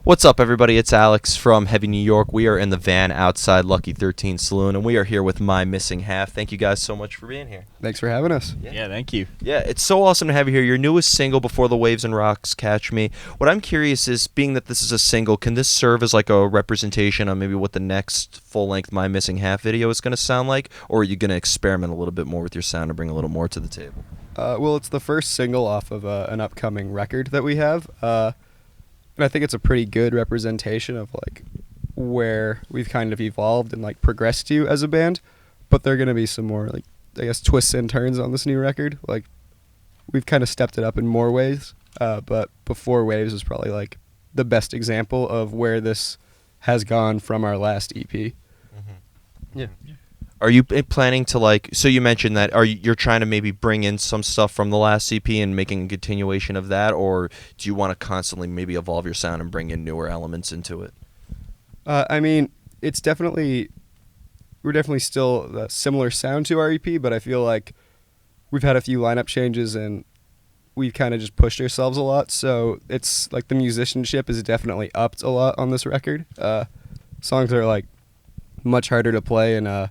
What's up, everybody? It's Alex from Heavy New York. We are in the van outside Lucky 13 Saloon, and we are here with My Missing Half. Thank you guys so much for being here. Thanks for having us. Yeah, thank you. Yeah, it's so awesome to have you here. Your newest single, Before the Waves and Rocks Catch Me. What I'm curious is, being that this is a single, can this serve as like a representation on maybe what the next full-length My Missing Half video is going to sound like? Or are you going to experiment a little bit more with your sound and bring a little more to the table? Well, it's the first single off of an upcoming record that we have. And I think it's a pretty good representation of like where we've kind of evolved and like progressed to as a band. But there are going to be some more like, I guess, twists and turns on this new record. Like we've kind of stepped it up in more ways. But Before Waves is probably like the best example of where this has gone from our last EP. Mm-hmm. Yeah. Are you planning to like? So you mentioned that you're trying to maybe bring in some stuff from the last EP and making a continuation of that, or do you want to constantly maybe evolve your sound and bring in newer elements into it? I mean, we're definitely still a similar sound to our EP, but I feel like we've had a few lineup changes and we've kind of just pushed ourselves a lot. So it's like the musicianship is definitely upped a lot on this record. Songs are like much harder to play and.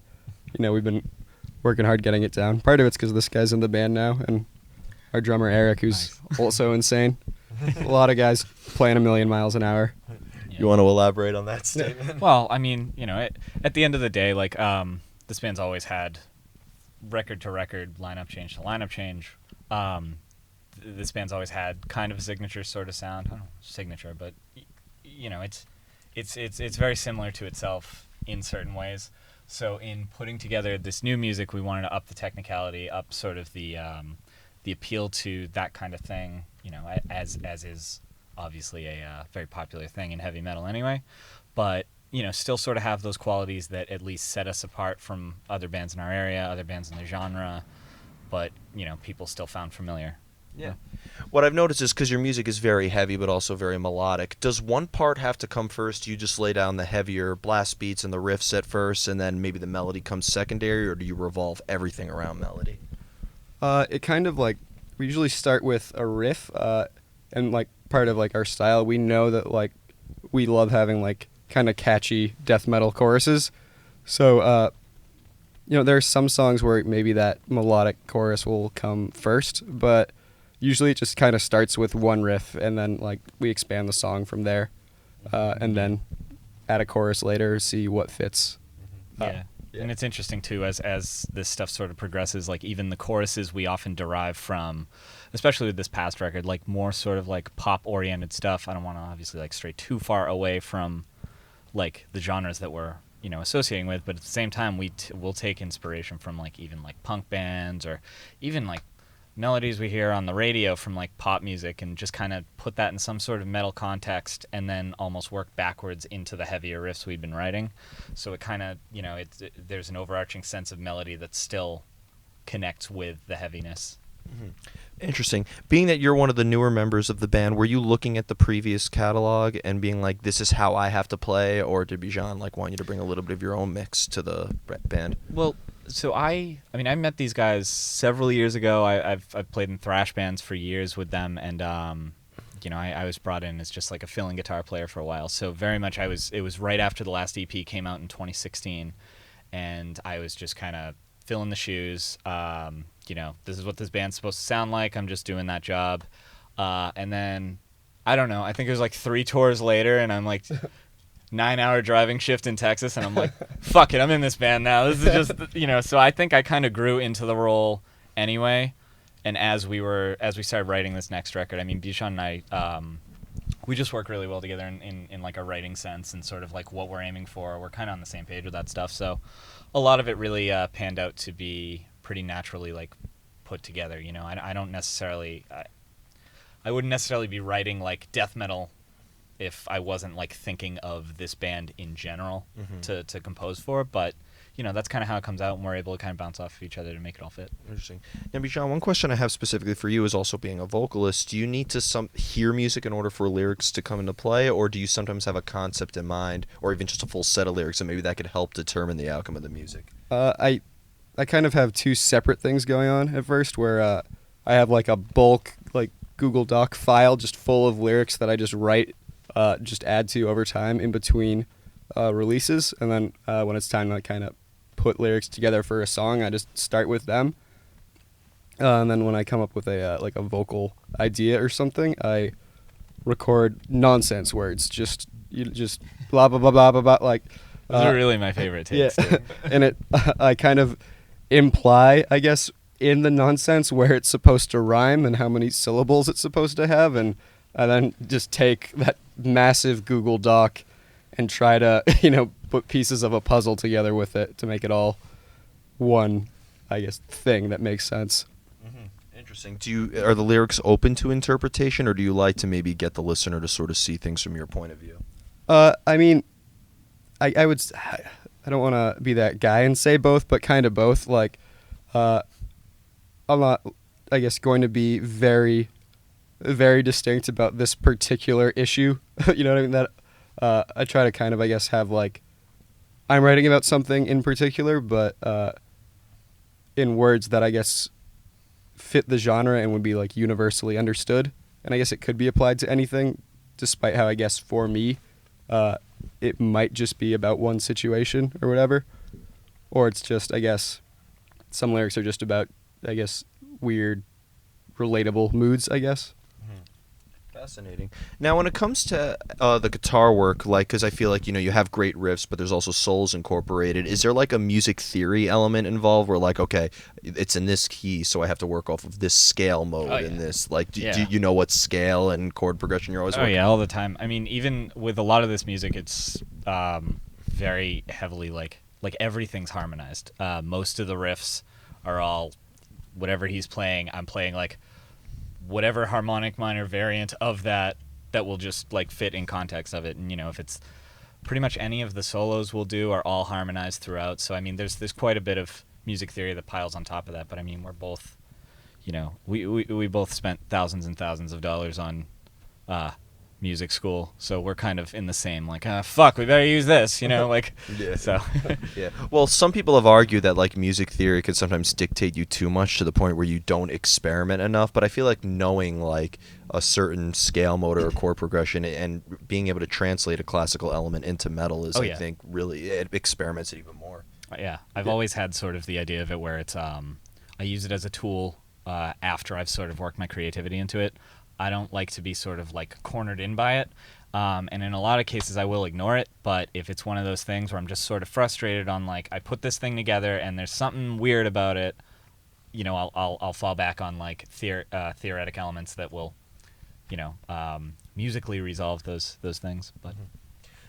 We've been working hard getting it down. Part of it's because this guy's in the band now, and our drummer Eric, who's also insane. A lot of guys playing a million miles an hour. You want to elaborate on that statement? Well, I mean, at the end of the day, like this band's always had record to record, lineup change to lineup change. This band's always had kind of a signature sort of sound. I don't know, signature, but it's very similar to itself in certain ways. So in putting together this new music, we wanted to up the technicality, up sort of the appeal to that kind of thing, as is obviously a very popular thing in heavy metal anyway, but still sort of have those qualities that at least set us apart from other bands in our area, other bands in the genre, but people still found familiar. Yeah. What I've noticed is because your music is very heavy but also very melodic, does one part have to come first? Do you just lay down the heavier blast beats and the riffs at first and then maybe the melody comes secondary, or do you revolve everything around melody? It kind of like, we usually start with a riff and like part of like our style, we know that like we love having like kind of catchy death metal choruses. So, there are some songs where maybe that melodic chorus will come first, but usually it just kind of starts with one riff and then like we expand the song from there and then add a chorus later, see what fits. Yeah. And it's interesting too as this stuff sort of progresses, like even the choruses we often derive from, especially with this past record, like more sort of like pop oriented stuff. I don't want to obviously like stray too far away from like the genres that we're associating with, but at the same time we'll take inspiration from like even like punk bands or even like melodies we hear on the radio from like pop music and just kind of put that in some sort of metal context and then almost work backwards into the heavier riffs we've been writing. So it kind of, there's an overarching sense of melody that still connects with the heaviness. Mm-hmm. Interesting. Being that you're one of the newer members of the band, were you looking at the previous catalog and being like, this is how I have to play, or did Bijan like want you to bring a little bit of your own mix to the band? Well, so I met these guys several years ago. I've played in thrash bands for years with them, and I was brought in as just like a fill-in guitar player for a while. So very much it was right after the last EP came out in 2016, and I was just kind of filling the shoes. This is what this band's supposed to sound like. I'm just doing that job. And then, I don't know, I think it was like 3 tours later, and I'm like 9-hour driving shift in Texas, and I'm like, fuck it, I'm in this band now. This is just, so I think I kind of grew into the role anyway. And as we started writing this next record, I mean, Bijan and I, we just work really well together in like a writing sense and sort of like what we're aiming for. We're kind of on the same page with that stuff. So a lot of it really panned out to be pretty naturally like put together. I don't necessarily, I wouldn't necessarily be writing like death metal if I wasn't like thinking of this band in general to compose for. But that's kind of how it comes out, and we're able to kind of bounce off of each other to make it all fit. Interesting. Now, Bijan, one question I have specifically for you is also being a vocalist. Do you need to hear music in order for lyrics to come into play, or do you sometimes have a concept in mind, or even just a full set of lyrics, and maybe that could help determine the outcome of the music? I kind of have two separate things going on at first, where I have like a bulk like Google Doc file just full of lyrics that I just write, just add to over time in between releases, and then when it's time to kind of put lyrics together for a song, I just start with them. And then when I come up with a like a vocal idea or something, I record nonsense words, just blah blah blah blah blah, blah like. Those are really my favorite takes. Yeah, and I kind of imply, I guess, in the nonsense where it's supposed to rhyme and how many syllables it's supposed to have, and I then just take that massive Google Doc and try to, put pieces of a puzzle together with it to make it all one, I guess, thing that makes sense. Mm-hmm. Interesting. Are the lyrics open to interpretation, or do you like to maybe get the listener to sort of see things from your point of view? I mean, I would. I don't want to be that guy and say both, but kind of both. Like, I'm not, I guess, going to be very, very distinct about this particular issue. You know what I mean? That I try to kind of, I guess, have like, I'm writing about something in particular, but in words that I guess fit the genre and would be like universally understood. And I guess it could be applied to anything, despite how I guess for me, it might just be about one situation or whatever. Or it's just, I guess, some lyrics are just about, I guess, weird, relatable moods, I guess. Fascinating. Now, when it comes to the guitar work, like, because I feel like, you have great riffs, but there's also souls incorporated. Is there like a music theory element involved where like, okay, it's in this key, so I have to work off of this scale mode in this? Like, do you know what scale and chord progression you're always working? Oh, yeah, all the time. I mean, even with a lot of this music, it's very heavily like everything's harmonized. Most of the riffs are all whatever he's playing, I'm playing like whatever harmonic minor variant of that will just like fit in context of it. And if it's pretty much any of the solos we'll do are all harmonized throughout. So I mean there's quite a bit of music theory that piles on top of that, but I mean we're both we both spent thousands and thousands of dollars on music school, so we're kind of in the same like fuck, we better use this, like yeah. So yeah. Well, some people have argued that like music theory could sometimes dictate you too much to the point where you don't experiment enough, but I feel like knowing like a certain scale mode or chord progression and being able to translate a classical element into metal is I think really it experiments it even more. Yeah, I've always had sort of the idea of it where it's I use it as a tool after I've sort of worked my creativity into it. I don't like to be sort of like cornered in by it, and in a lot of cases I will ignore it, but if it's one of those things where I'm just sort of frustrated on like I put this thing together and there's something weird about it, I'll fall back on like theoretic elements that will musically resolve those things. But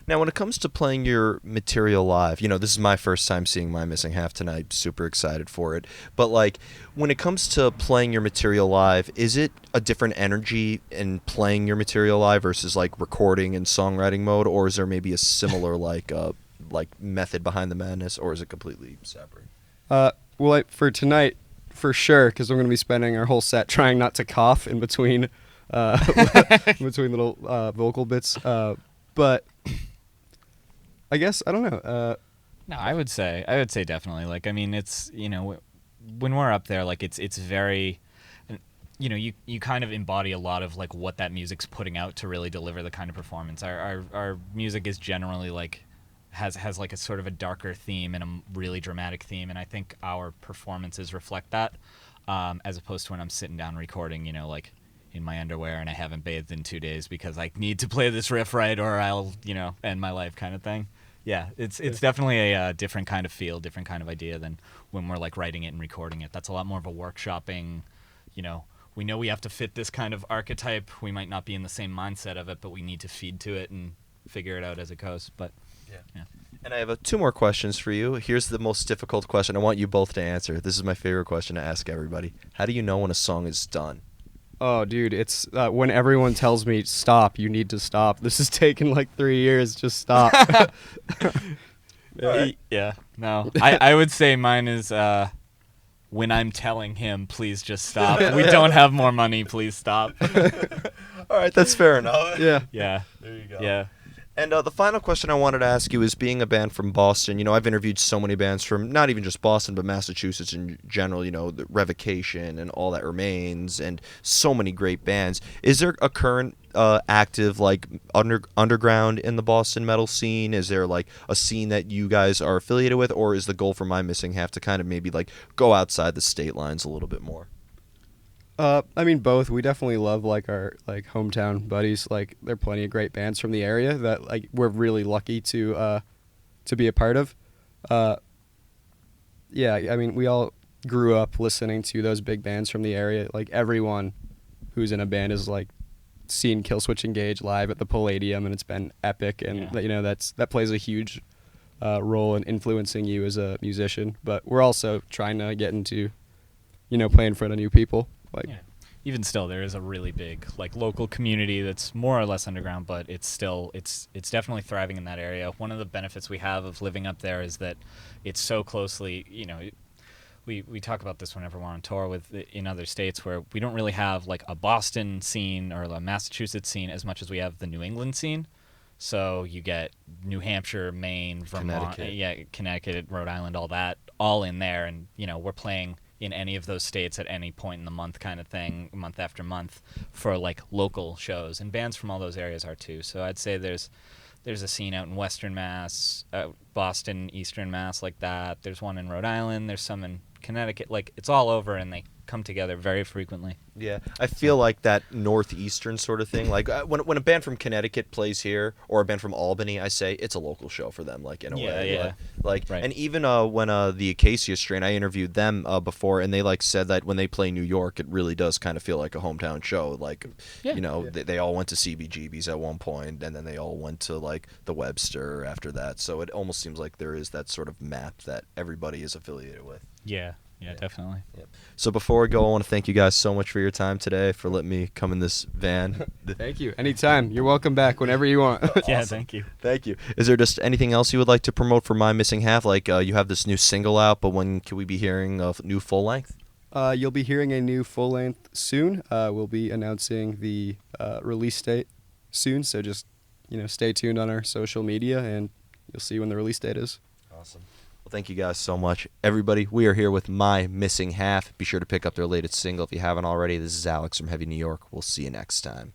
Now, when it comes to playing your material live, this is my first time seeing My Missing Half tonight. Super excited for it. But, like, when it comes to playing your material live, is it a different energy in playing your material live versus, like, recording in songwriting mode? Or is there maybe a similar, like method behind the madness? Or is it completely separate? Well, for tonight, for sure, because we're going to be spending our whole set trying not to cough in between, between little vocal bits. But I guess I don't know. No, I would say definitely. Like, I mean, it's when we're up there, like it's very, you kind of embody a lot of like what that music's putting out to really deliver the kind of performance. Our music is generally like has like a sort of a darker theme and a really dramatic theme, and I think our performances reflect that, as opposed to when I'm sitting down recording, like in my underwear and I haven't bathed in 2 days because I need to play this riff right or I'll end my life kind of thing. Yeah, it's definitely a different kind of feel, different kind of idea than when we're like writing it and recording it. That's a lot more of a workshopping, we know we have to fit this kind of archetype. We might not be in the same mindset of it, but we need to feed to it and figure it out as it goes. But yeah. And I have two more questions for you. Here's the most difficult question. I want you both to answer. This is my favorite question to ask everybody. How do you know when a song is done? Oh, dude, it's when everyone tells me, stop, you need to stop. This has taken like 3 years, just stop. Yeah. No. I would say mine is when I'm telling him, please just stop. We don't have more money. Please stop. All right, that's fair enough. Yeah. Yeah. There you go. Yeah. And the final question I wanted to ask you is, being a band from Boston, I've interviewed so many bands from not even just Boston, but Massachusetts in general, the Revocation and All That Remains, and so many great bands. Is there a current active, like, underground in the Boston metal scene? Is there, like, a scene that you guys are affiliated with, or is the goal for My Missing Half to kind of maybe, like, go outside the state lines a little bit more? I mean, both. We definitely love like our like hometown buddies. Like, there are plenty of great bands from the area that like we're really lucky to be a part of. Yeah, I mean, we all grew up listening to those big bands from the area. Like, everyone who's in a band is like seen Killswitch Engage live at the Palladium, and it's been epic. And that plays a huge role in influencing you as a musician. But we're also trying to get into play in front of new people. Like, Yeah. Even still, there is a really big like local community that's more or less underground, but it's definitely thriving in that area. One of the benefits we have of living up there is that it's so closely, we talk about this whenever we're on tour in other states, where we don't really have like a Boston scene or a Massachusetts scene as much as we have the New England scene. So you get New Hampshire, Maine, Vermont, Connecticut, Rhode Island, all that, all in there, and we're playing in any of those states at any point in the month, kind of thing, month after month, for like local shows, and bands from all those areas are too. So I'd say there's a scene out in Western Mass, Boston, Eastern Mass, like that. There's one in Rhode Island. There's some in Connecticut. Like, it's all over, and they come together very frequently. Yeah, I feel like that northeastern sort of thing. Like, when a band from Connecticut plays here, or a band from Albany, I say it's a local show for them. Like, in a way, Yeah. like Right. And even when the Acacia Strain, I interviewed them before, and they like said that when they play New York, it really does kind of feel like a hometown show. Like, they all went to CBGB's at one point, and then they all went to like the Webster after that. So it almost seems like there is that sort of map that everybody is affiliated with. Yeah, definitely. Yep. So before we go, I want to thank you guys so much for your time today, for letting me come in this van. thank you. Anytime. You're welcome back whenever you want. Yeah, thank you. Thank you. Is there just anything else you would like to promote for My Missing Half? Like, you have this new single out, but when can we be hearing a new full length? You'll be hearing a new full length soon. We'll be announcing the release date soon, so just stay tuned on our social media, and you'll see when the release date is. Awesome. Well, thank you guys so much. Everybody, we are here with My Missing Half. Be sure to pick up their latest single if you haven't already. This is Alex from Heavy New York. We'll see you next time.